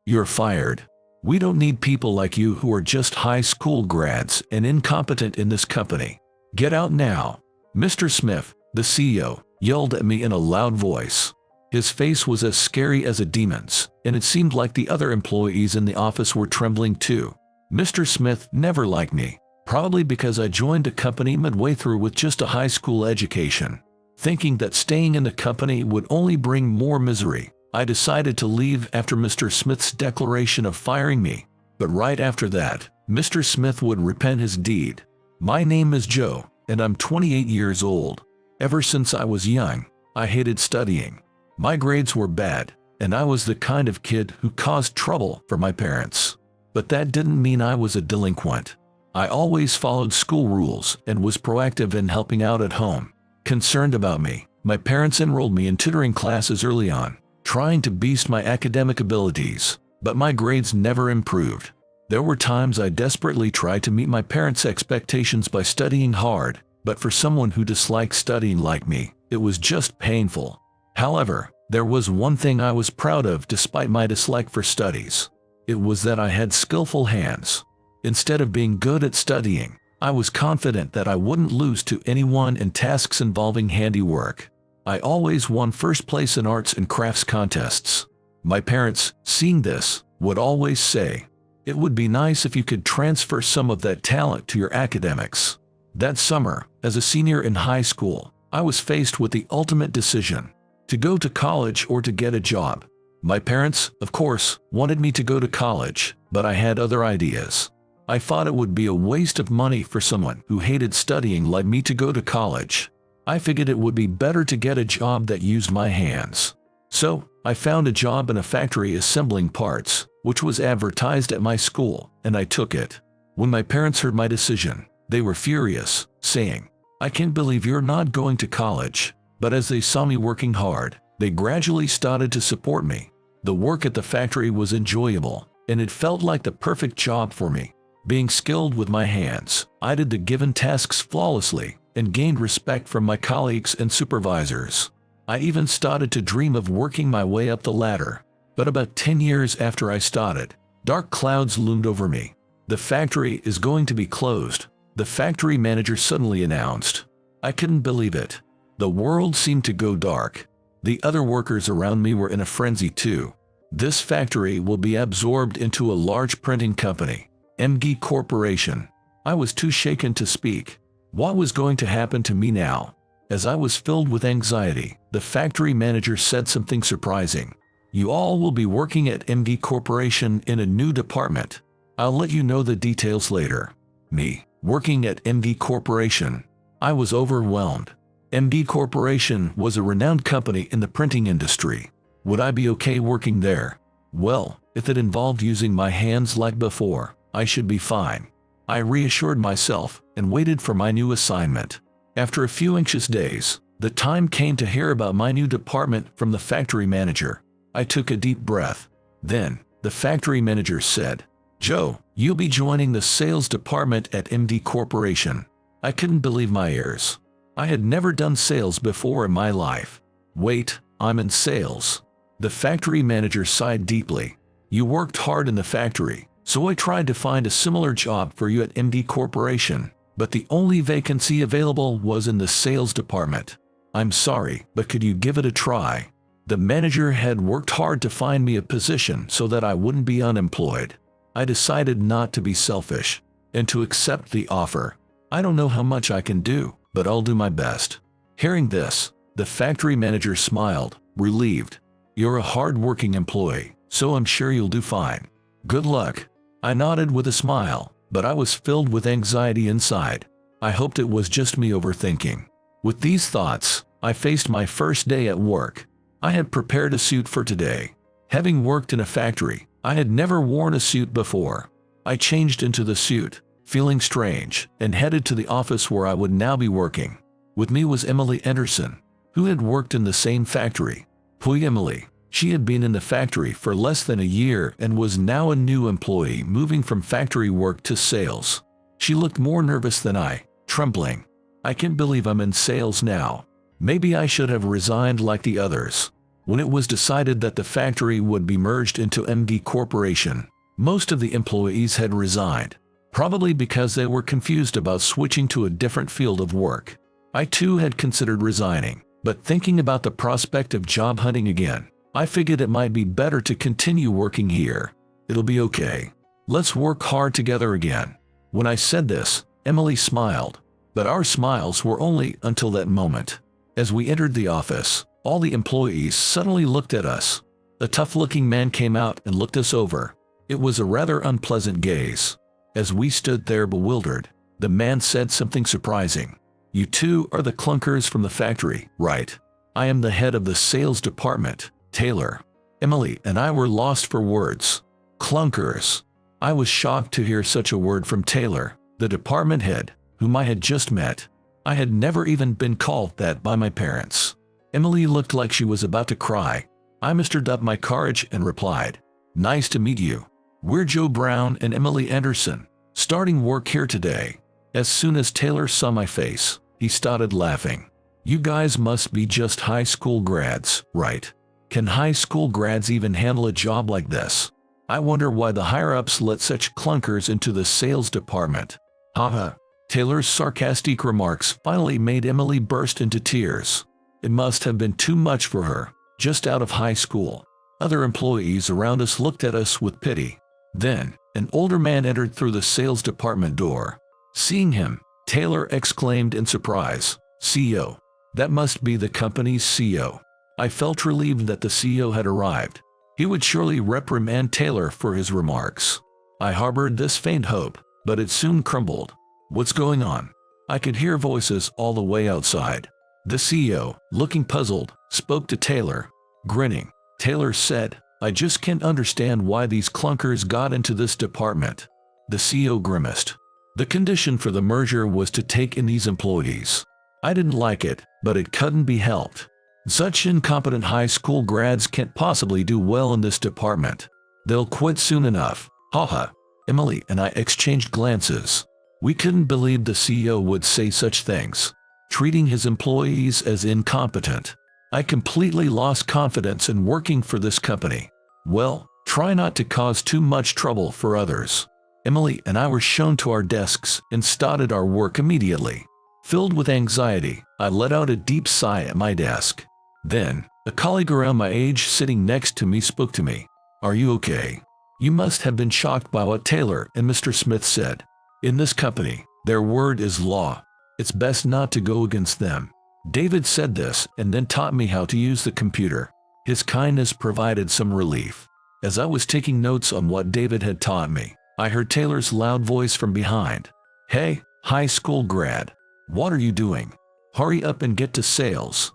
You're fired. We don't need people like you who are just high school grads and incompetent in this company. Get out now." Mr. Smith, the CEO, yelled at me in a loud voice. His face was as scary as a demon's, and it seemed like the other employees in the office were trembling too. Mr. Smith never liked me, probably because I joined a company midway through with just a high school education. Thinking that staying in the company would only bring more misery, I decided to leave after Mr. Smith's declaration of firing me. But right after that, Mr. Smith would repent his deed. My name is Joe, and I'm 28 years old. Ever since I was young, I hated studying. My grades were bad, and I was the kind of kid who caused trouble for my parents. But that didn't mean I was a delinquent. I always followed school rules and was proactive in helping out at home. Concerned about me, my parents enrolled me in tutoring classes early on, trying to boost my academic abilities, but my grades never improved. There were times I desperately tried to meet my parents' expectations by studying hard, but for someone who disliked studying like me, it was just painful. However, there was one thing I was proud of despite my dislike for studies. It was that I had skillful hands. Instead of being good at studying, I was confident that I wouldn't lose to anyone in tasks involving handiwork. I always won first place in arts and crafts contests. My parents, seeing this, would always say, "It would be nice if you could transfer some of that talent to your academics." That summer, as a senior in high school, I was faced with the ultimate decision: to go to college or to get a job. My parents, of course, wanted me to go to college, but I had other ideas. I thought it would be a waste of money for someone who hated studying like me to go to college. I figured it would be better to get a job that used my hands. So, I found a job in a factory assembling parts, which was advertised at my school, and I took it. When my parents heard my decision, they were furious, saying, "I can't believe you're not going to college." But as they saw me working hard, they gradually started to support me. The work at the factory was enjoyable, and it felt like the perfect job for me. Being skilled with my hands, I did the given tasks flawlessly and gained respect from my colleagues and supervisors. I even started to dream of working my way up the ladder. But about 10 years after I started, dark clouds loomed over me. "The factory is going to be closed," the factory manager suddenly announced. I couldn't believe it. The world seemed to go dark. The other workers around me were in a frenzy too. This factory will be absorbed into a large printing company, MG Corporation. I was too shaken to speak. What was going to happen to me now? As I was filled with anxiety, the factory manager said something surprising. "You all will be working at MG Corporation in a new department. I'll let you know the details later." Me, working at MG Corporation. I was overwhelmed. MG Corporation was a renowned company in the printing industry. Would I be okay working there? Well, if it involved using my hands like before, I should be fine. I reassured myself and waited for my new assignment. After a few anxious days, the time came to hear about my new department from the factory manager. I took a deep breath. Then, the factory manager said, "Joe, you'll be joining the sales department at MD Corporation." I couldn't believe my ears. I had never done sales before in my life. "Wait, I'm in sales." The factory manager sighed deeply. "You worked hard in the factory, so I tried to find a similar job for you at MD Corporation, but the only vacancy available was in the sales department. I'm sorry, but could you give it a try?" The manager had worked hard to find me a position so that I wouldn't be unemployed. I decided not to be selfish and to accept the offer. "I don't know how much I can do, but I'll do my best." Hearing this, the factory manager smiled, relieved. "You're a hard-working employee, so I'm sure you'll do fine. Good luck." I nodded with a smile, but I was filled with anxiety inside. I hoped it was just me overthinking. With these thoughts, I faced my first day at work. I had prepared a suit for today. Having worked in a factory, I had never worn a suit before. I changed into the suit, feeling strange, and headed to the office where I would now be working. With me was Emily Anderson, who had worked in the same factory. Poor Emily. She had been in the factory for less than a year and was now a new employee moving from factory work to sales. She looked more nervous than I, trembling. "I can't believe I'm in sales now. Maybe I should have resigned like the others." when it was decided that the factory would be merged into MD Corporation. Most of the employees had resigned, probably because they were confused about switching to a different field of work. I too had considered resigning, but thinking about the prospect of job hunting again, I figured it might be better to continue working here. It'll be okay. Let's work hard together again. When I said this, Emily smiled, but our smiles were only until that moment. As we entered the office, all the employees suddenly looked at us. A tough-looking man came out and looked us over. It was a rather unpleasant gaze. As we stood there bewildered, the man said something surprising. "You two are the clunkers from the factory, right? I am the head of the sales department, Taylor." Emily and I were lost for words. Clunkers. I was shocked to hear such a word from Taylor, the department head, whom I had just met. I had never even been called that by my parents. Emily looked like she was about to cry. I mustered up my courage and replied, "Nice to meet you. We're Joe Brown and Emily Anderson, starting work here today." As soon as Taylor saw my face, he started laughing. "You guys must be just high school grads, right? Can high school grads even handle a job like this? I wonder why the higher-ups let such clunkers into the sales department." Haha. Taylor's sarcastic remarks finally made Emily burst into tears. It must have been too much for her, just out of high school. Other employees around us looked at us with pity. Then, an older man entered through the sales department door. Seeing him, Taylor exclaimed in surprise, "CEO. That must be the company's CEO." I felt relieved that the CEO had arrived. He would surely reprimand Taylor for his remarks. I harbored this faint hope, but it soon crumbled. "What's going on?" I could hear voices all the way outside. The CEO, looking puzzled, spoke to Taylor. Grinning, Taylor said, "I just can't understand why these clunkers got into this department." The CEO grimaced. The condition for the merger was to take in these employees. I didn't like it, but it couldn't be helped. Such incompetent high school grads can't possibly do well in this department. They'll quit soon enough. Haha. Emily and I exchanged glances. We couldn't believe the CEO would say such things, treating his employees as incompetent. I completely lost confidence in working for this company. Well, try not to cause too much trouble for others. Emily and I were shown to our desks and started our work immediately. Filled with anxiety, I let out a deep sigh at my desk. Then, a colleague around my age sitting next to me spoke to me. "Are you okay? You must have been shocked by what Taylor and Mr. Smith said. In this company, their word is law. It's best not to go against them." David said this and then taught me how to use the computer. His kindness provided some relief. As I was taking notes on what David had taught me, I heard Taylor's loud voice from behind. "Hey, high school grad. What are you doing? Hurry up and get to sales."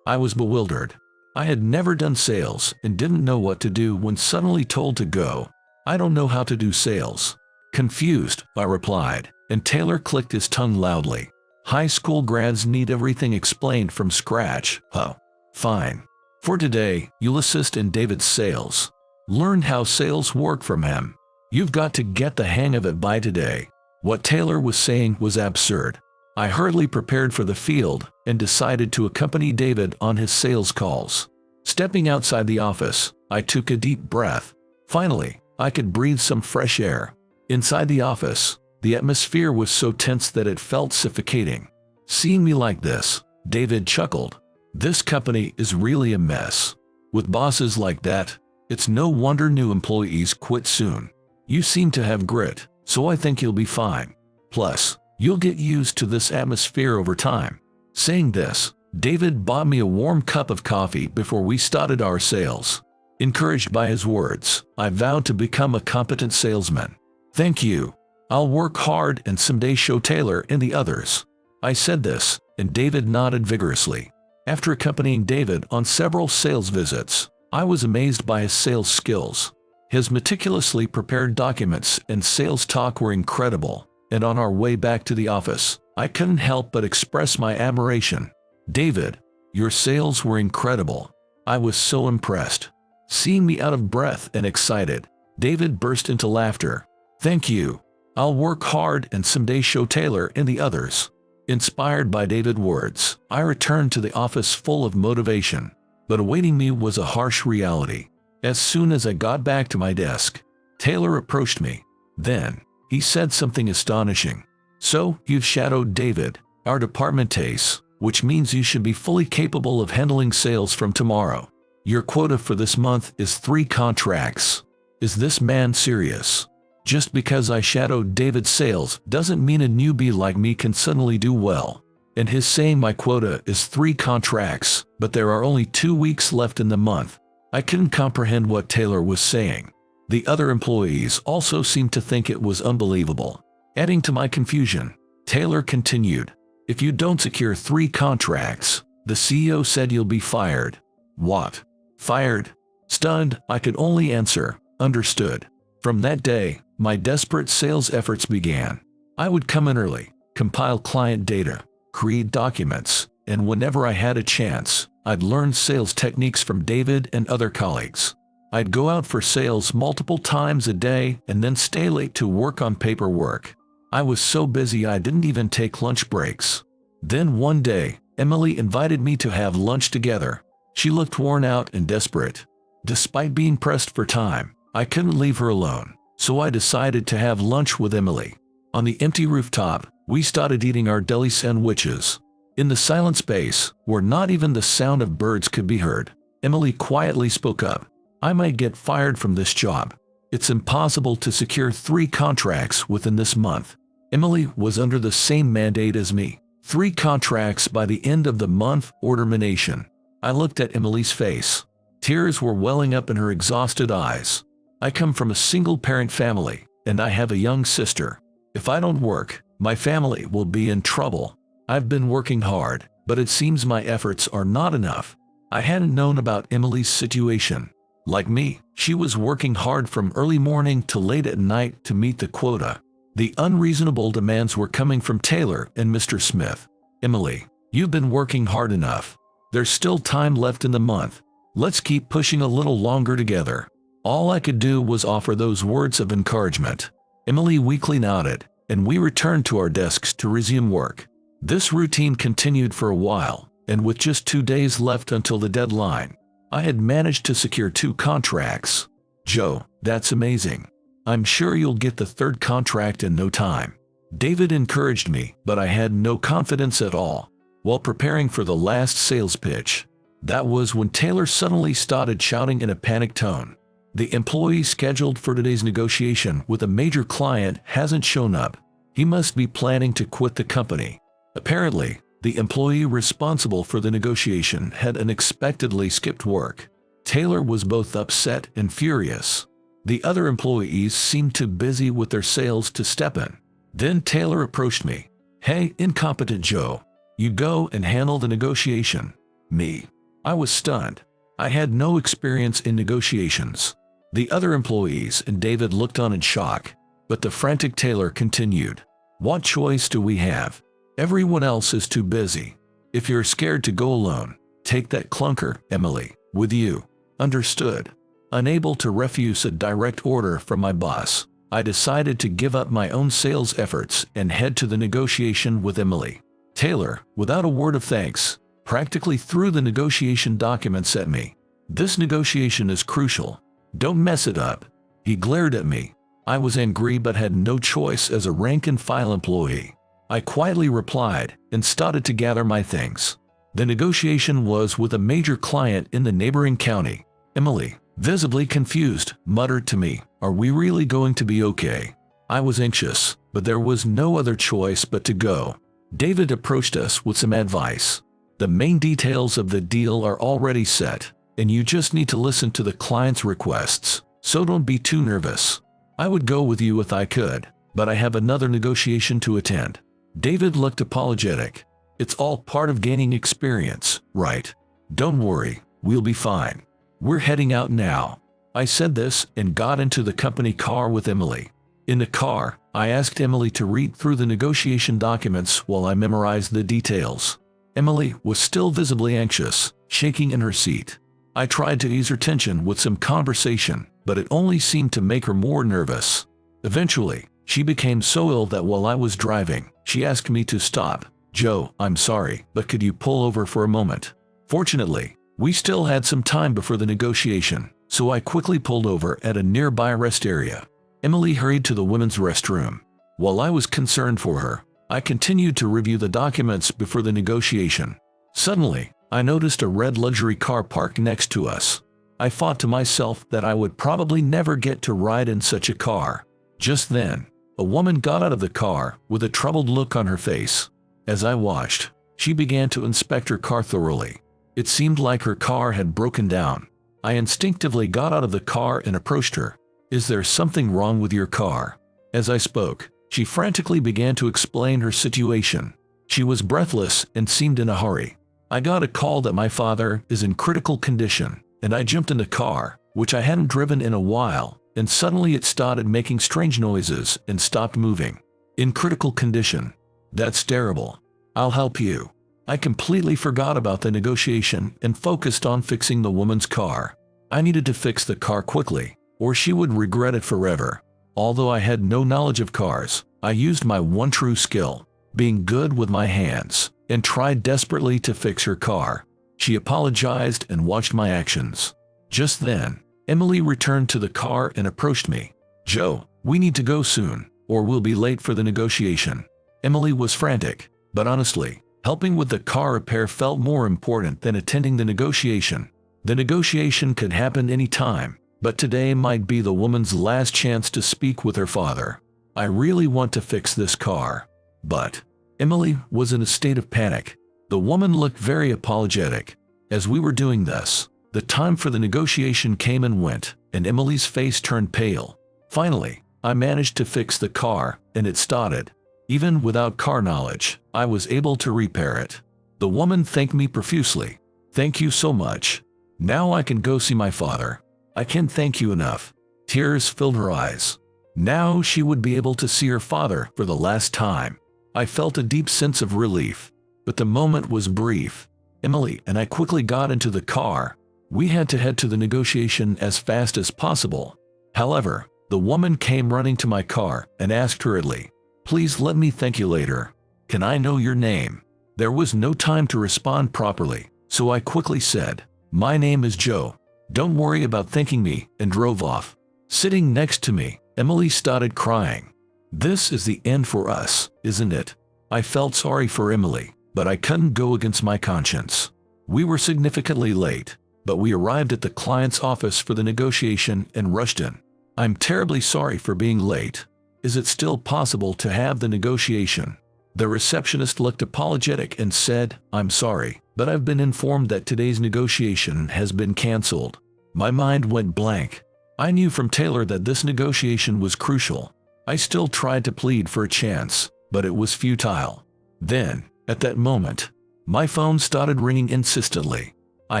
I was bewildered. I had never done sales and didn't know what to do when suddenly told to go. "I don't know how to do sales." Confused, I replied, and Taylor clicked his tongue loudly. "High school grads need everything explained from scratch, huh? Fine. For today, you'll assist in David's sales. Learn how sales work from him. You've got to get the hang of it by today." What Taylor was saying was absurd. I hurriedly prepared for the field and decided to accompany David on his sales calls. Stepping outside the office, I took a deep breath. Finally, I could breathe some fresh air. Inside the office, the atmosphere was so tense that it felt suffocating. Seeing me like this, David chuckled. "This company is really a mess. With bosses like that, it's no wonder new employees quit soon. You seem to have grit, so I think you'll be fine. Plus, you'll get used to this atmosphere over time." Saying this, David bought me a warm cup of coffee before we started our sales. Encouraged by his words, I vowed to become a competent salesman. "Thank you. I'll work hard and someday show Taylor and the others." I said this, and David nodded vigorously. After accompanying David on several sales visits, I was amazed by his sales skills. His meticulously prepared documents and sales talk were incredible, and on our way back to the office, I couldn't help but express my admiration. "David, your sales were incredible." I was so impressed. Seeing me out of breath and excited, David burst into laughter. "Thank you. I'll work hard and someday show Taylor and the others." Inspired by David's words, I returned to the office full of motivation. But awaiting me was a harsh reality. As soon as I got back to my desk, Taylor approached me. Then, he said something astonishing. "So, you've shadowed David, our department ace, which means you should be fully capable of handling sales from tomorrow. Your quota for this month is 3 contracts. Is this man serious? Just because I shadowed David's sales doesn't mean a newbie like me can suddenly do well. And his saying my quota is 3 contracts, but there are only 2 weeks left in the month." I couldn't comprehend what Taylor was saying. The other employees also seemed to think it was unbelievable. Adding to my confusion, Taylor continued, "If you don't secure 3 contracts, the CEO said you'll be fired." "What? Fired?" Stunned, I could only answer, "Understood." From that day, my desperate sales efforts began. I would come in early, compile client data, create documents, and whenever I had a chance, I'd learn sales techniques from David and other colleagues. I'd go out for sales multiple times a day and then stay late to work on paperwork. I was so busy I didn't even take lunch breaks. Then one day, Emily invited me to have lunch together. She looked worn out and desperate. Despite being pressed for time, I couldn't leave her alone, so I decided to have lunch with Emily. On the empty rooftop, we started eating our deli sandwiches. In the silent space, where not even the sound of birds could be heard, Emily quietly spoke up. "I might get fired from this job. It's impossible to secure 3 contracts within this month." Emily was under the same mandate as me. 3 contracts by the end of the month or termination. I looked at Emily's face. Tears were welling up in her exhausted eyes. "I come from a single-parent family, and I have a young sister. If I don't work, my family will be in trouble. I've been working hard, but it seems my efforts are not enough." I hadn't known about Emily's situation. Like me, she was working hard from early morning to late at night to meet the quota. The unreasonable demands were coming from Taylor and Mr. Smith. "Emily, you've been working hard enough. There's still time left in the month. Let's keep pushing a little longer together." All I could do was offer those words of encouragement. Emily weakly nodded, and we returned to our desks to resume work. This routine continued for a while, and with just 2 days left until the deadline, I had managed to secure 2 contracts. "Joe, that's amazing. I'm sure you'll get the 3rd contract in no time." David encouraged me, but I had no confidence at all. While preparing for the last sales pitch, that was when Taylor suddenly started shouting in a panicked tone. "The employee scheduled for today's negotiation with a major client hasn't shown up. He must be planning to quit the company." Apparently, the employee responsible for the negotiation had unexpectedly skipped work. Taylor was both upset and furious. The other employees seemed too busy with their sales to step in. Then Taylor approached me. "Hey, incompetent Joe, you go and handle the negotiation." Me. I was stunned. I had no experience in negotiations. The other employees and David looked on in shock, but the frantic Taylor continued. "What choice do we have? Everyone else is too busy. If you're scared to go alone, take that clunker, Emily, with you." Understood. Unable to refuse a direct order from my boss, I decided to give up my own sales efforts and head to the negotiation with Emily. Taylor, without a word of thanks, practically threw the negotiation documents at me. "This negotiation is crucial. Don't mess it up." He glared at me. I was angry but had no choice as a rank-and-file employee. I quietly replied and started to gather my things. The negotiation was with a major client in the neighboring county. Emily, visibly confused, muttered to me, "Are we really going to be okay?" I was anxious, but there was no other choice but to go. David approached us with some advice. "The main details of the deal are already set, and you just need to listen to the client's requests, so don't be too nervous. I would go with you if I could, but I have another negotiation to attend." David looked apologetic. "It's all part of gaining experience, right? Don't worry, we'll be fine. We're heading out now." I said this and got into the company car with Emily. In the car, I asked Emily to read through the negotiation documents while I memorized the details. Emily was still visibly anxious, shaking in her seat. I tried to ease her tension with some conversation, but it only seemed to make her more nervous. Eventually, she became so ill that while I was driving, she asked me to stop. "Joe, I'm sorry, but could you pull over for a moment?" Fortunately, We still had some time before the negotiation, so I quickly pulled over at a nearby rest area. Emily hurried to the women's restroom. While I was concerned for her, I continued to review the documents before the negotiation. Suddenly, I noticed a red luxury car parked next to us. I thought to myself that I would probably never get to ride in such a car. Just then, a woman got out of the car with a troubled look on her face. As I watched, she began to inspect her car thoroughly. It seemed like her car had broken down. I instinctively got out of the car and approached her. "Is there something wrong with your car?" As I spoke, she frantically began to explain her situation. She was breathless and seemed in a hurry. "I got a call that my father is in critical condition, and I jumped in the car, which I hadn't driven in a while, and suddenly it started making strange noises and stopped moving. In critical condition. That's terrible. I'll help you." I completely forgot about the negotiation and focused on fixing the woman's car. I needed to fix the car quickly, or she would regret it forever. Although I had no knowledge of cars, I used my one true skill, being good with my hands, and tried desperately to fix her car. She apologized and watched my actions. Just then, Emily returned to the car and approached me. "Joe, we need to go soon, or we'll be late for the negotiation." Emily was frantic, but honestly, helping with the car repair felt more important than attending the negotiation. The negotiation could happen any time, but today might be the woman's last chance to speak with her father. "I really want to fix this car." But Emily was in a state of panic. The woman looked very apologetic. As we were doing this, the time for the negotiation came and went, and Emily's face turned pale. Finally, I managed to fix the car, and it started. Even without car knowledge, I was able to repair it. The woman thanked me profusely. "Thank you so much. Now I can go see my father. I can't thank you enough." Tears filled her eyes. Now she would be able to see her father for the last time. I felt a deep sense of relief, but the moment was brief. Emily and I quickly got into the car. We had to head to the negotiation as fast as possible. However, the woman came running to my car and asked hurriedly, "Please let me thank you later. Can I know your name?" There was no time to respond properly, so I quickly said, "My name is Joe. Don't worry about thanking me," and drove off. Sitting next to me, Emily started crying. "This is the end for us, isn't it?" I felt sorry for Emily, but I couldn't go against my conscience. We were significantly late, but we arrived at the client's office for the negotiation and rushed in. "I'm terribly sorry for being late. Is it still possible to have the negotiation?" The receptionist looked apologetic and said, "I'm sorry, but I've been informed that today's negotiation has been canceled." My mind went blank. I knew from Taylor that this negotiation was crucial. I still tried to plead for a chance, but it was futile. Then, at that moment, my phone started ringing insistently. I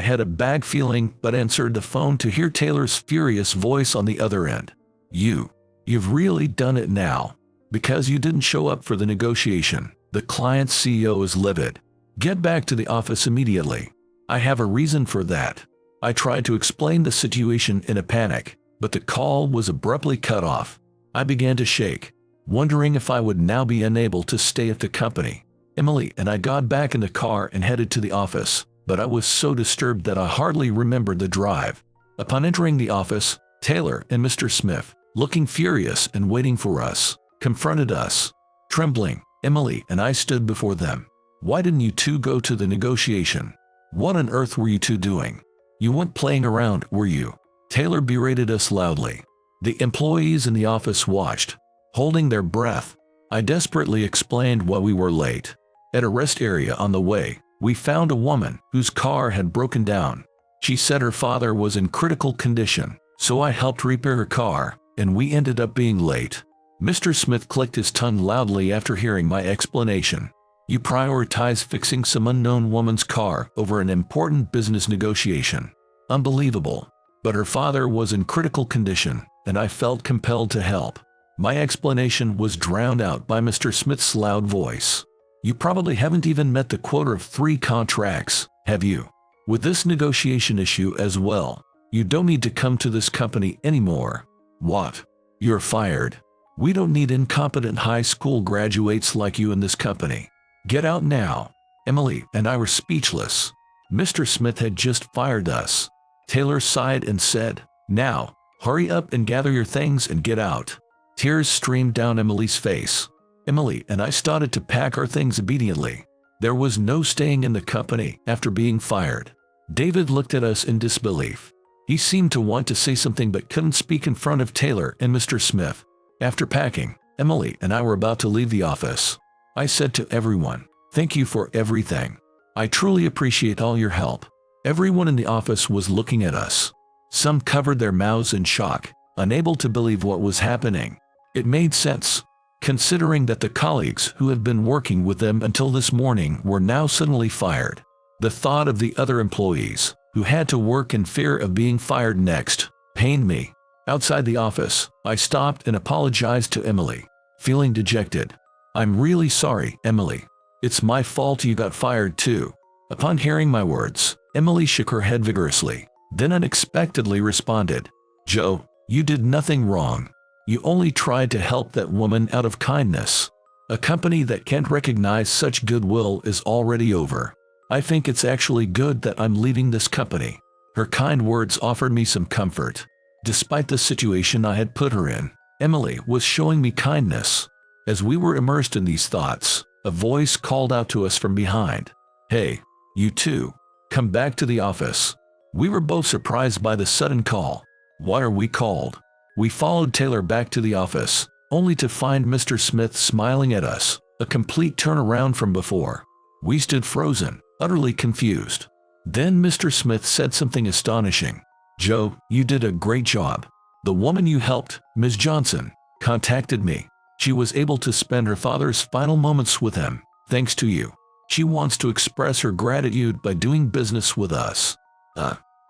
had a bad feeling but answered the phone to hear Taylor's furious voice on the other end. You've really done it now. Because you didn't show up for the negotiation, the client's CEO is livid. Get back to the office immediately. I have a reason for that." I tried to explain the situation in a panic, but the call was abruptly cut off. I began to shake, wondering if I would now be unable to stay at the company. Emily and I got back in the car and headed to the office, but I was so disturbed that I hardly remembered the drive. Upon entering the office, Taylor and Mr. Smith, looking furious and waiting for us, confronted us. Trembling, Emily and I stood before them. "Why didn't you two go to the negotiation? What on earth were you two doing? You weren't playing around, were you?" Taylor berated us loudly. The employees in the office watched, holding their breath. I desperately explained why we were late. At a rest area on the way, we found a woman whose car had broken down. She said her father was in critical condition, so I helped repair her car, and we ended up being late. Mr. Smith clicked his tongue loudly after hearing my explanation. "You prioritize fixing some unknown woman's car over an important business negotiation. Unbelievable." But her father was in critical condition, and I felt compelled to help. My explanation was drowned out by Mr. Smith's loud voice. "You probably haven't even met the quota of 3 contracts, have you? With this negotiation issue as well, you don't need to come to this company anymore. What? You're fired. We don't need incompetent high school graduates like you in this company. Get out now." Emily and I were speechless. Mr. Smith had just fired us. Taylor sighed and said, "Now, hurry up and gather your things and get out." Tears streamed down Emily's face. Emily and I started to pack our things immediately. There was no staying in the company after being fired. David looked at us in disbelief. He seemed to want to say something but couldn't speak in front of Taylor and Mr. Smith. After packing, Emily and I were about to leave the office. I said to everyone, "Thank you for everything. I truly appreciate all your help." Everyone in the office was looking at us. Some covered their mouths in shock, unable to believe what was happening. It made sense, considering that the colleagues who had been working with them until this morning were now suddenly fired. The thought of the other employees, who had to work in fear of being fired next, pained me. Outside the office, I stopped and apologized to Emily, feeling dejected. "I'm really sorry, Emily. It's my fault you got fired too." Upon hearing my words, Emily shook her head vigorously, then unexpectedly responded, "Joe, you did nothing wrong. You only tried to help that woman out of kindness. A company that can't recognize such goodwill is already over. I think it's actually good that I'm leaving this company." Her kind words offered me some comfort. Despite the situation I had put her in, Emily was showing me kindness. As we were immersed in these thoughts, a voice called out to us from behind, "Hey, you two, come back to the office." We were both surprised by the sudden call. "Why are we called?" We followed Taylor back to the office, only to find Mr. Smith smiling at us, a complete turnaround from before. We stood frozen, utterly confused. Then Mr. Smith said something astonishing. "Joe, you did a great job. The woman you helped, Ms. Johnson, contacted me. She was able to spend her father's final moments with him, thanks to you. She wants to express her gratitude by doing business with us."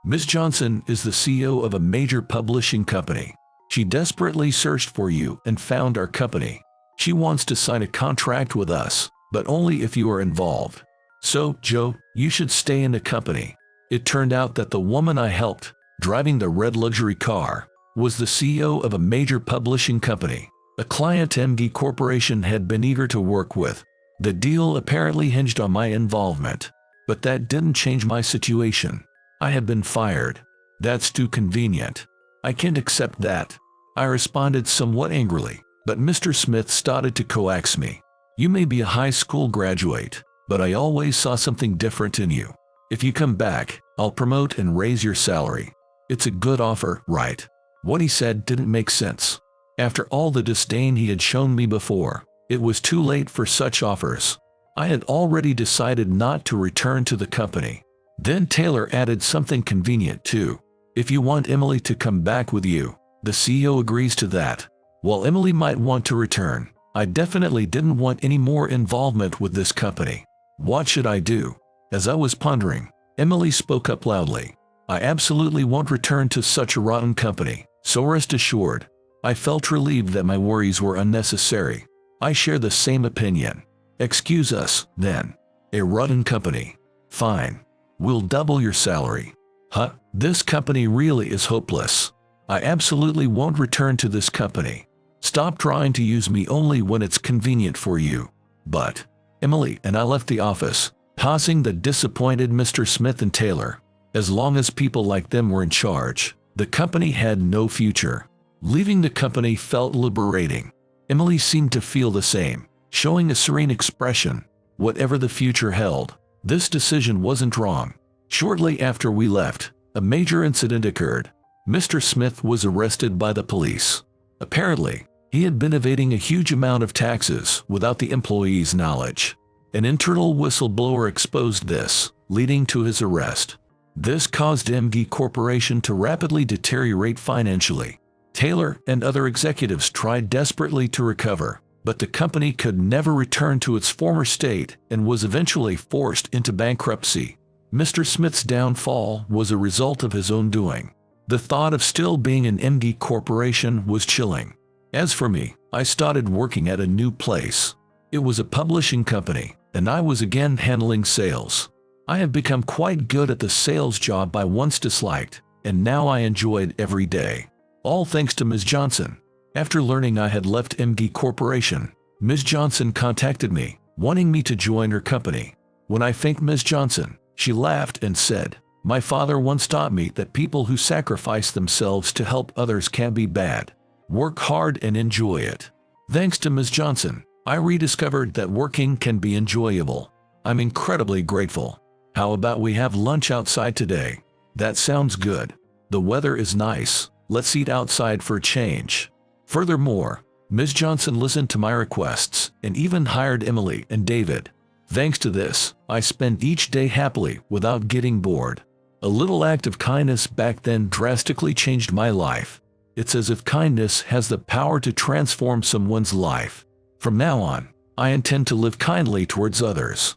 Ms. Johnson is the CEO of a major publishing company. She desperately searched for you and found our company. She wants to sign a contract with us, but only if you are involved. So, Joe, you should stay in the company. It turned out that the woman I helped, driving the red luxury car, was the CEO of a major publishing company, a client MG Corporation had been eager to work with. The deal apparently hinged on my involvement, but that didn't change my situation. I had been fired. That's too convenient. I can't accept that. I responded somewhat angrily, but Mr. Smith started to coax me. "You may be a high school graduate, but I always saw something different in you. If you come back, I'll promote and raise your salary. It's a good offer, right?" What he said didn't make sense. After all the disdain he had shown me before, it was too late for such offers. I had already decided not to return to the company. Then Taylor added something convenient too. "If you want Emily to come back with you, the CEO agrees to that." While Emily might want to return, I definitely didn't want any more involvement with this company. What should I do? As I was pondering, Emily spoke up loudly. "I absolutely won't return to such a rotten company, so rest assured." I felt relieved that my worries were unnecessary. I share the same opinion. "Excuse us, then. A rotten company. Fine. We'll double your salary." "Huh? This company really is hopeless. I absolutely won't return to this company. Stop trying to use me only when it's convenient for you." But Emily and I left the office, tossing the disappointed Mr. Smith and Taylor. As long as people like them were in charge, the company had no future. Leaving the company felt liberating. Emily seemed to feel the same, showing a serene expression. Whatever the future held, this decision wasn't wrong. Shortly after we left, a major incident occurred. Mr. Smith was arrested by the police. Apparently, he had been evading a huge amount of taxes without the employees' knowledge. An internal whistleblower exposed this, leading to his arrest. This caused MG Corporation to rapidly deteriorate financially. Taylor and other executives tried desperately to recover, but the company could never return to its former state and was eventually forced into bankruptcy. Mr. Smith's downfall was a result of his own doing. The thought of still being an MG Corporation was chilling. As for me, I started working at a new place. It was a publishing company, and I was again handling sales. I have become quite good at the sales job I once disliked, and now I enjoy it every day. All thanks to Ms. Johnson. After learning I had left MG Corporation, Ms. Johnson contacted me, wanting me to join her company. When I thanked Ms. Johnson, She laughed and said, "My father once taught me that people who sacrifice themselves to help others can be bad. Work hard and enjoy it." Thanks to Ms. Johnson, I rediscovered that working can be enjoyable. I'm incredibly grateful. How about we have lunch outside today? That sounds good. The weather is nice. Let's eat outside for a change. Furthermore, Ms. Johnson listened to my requests and even hired Emily and David. Thanks to this, I spent each day happily without getting bored. A little act of kindness back then drastically changed my life. It's as if kindness has the power to transform someone's life. From now on, I intend to live kindly towards others.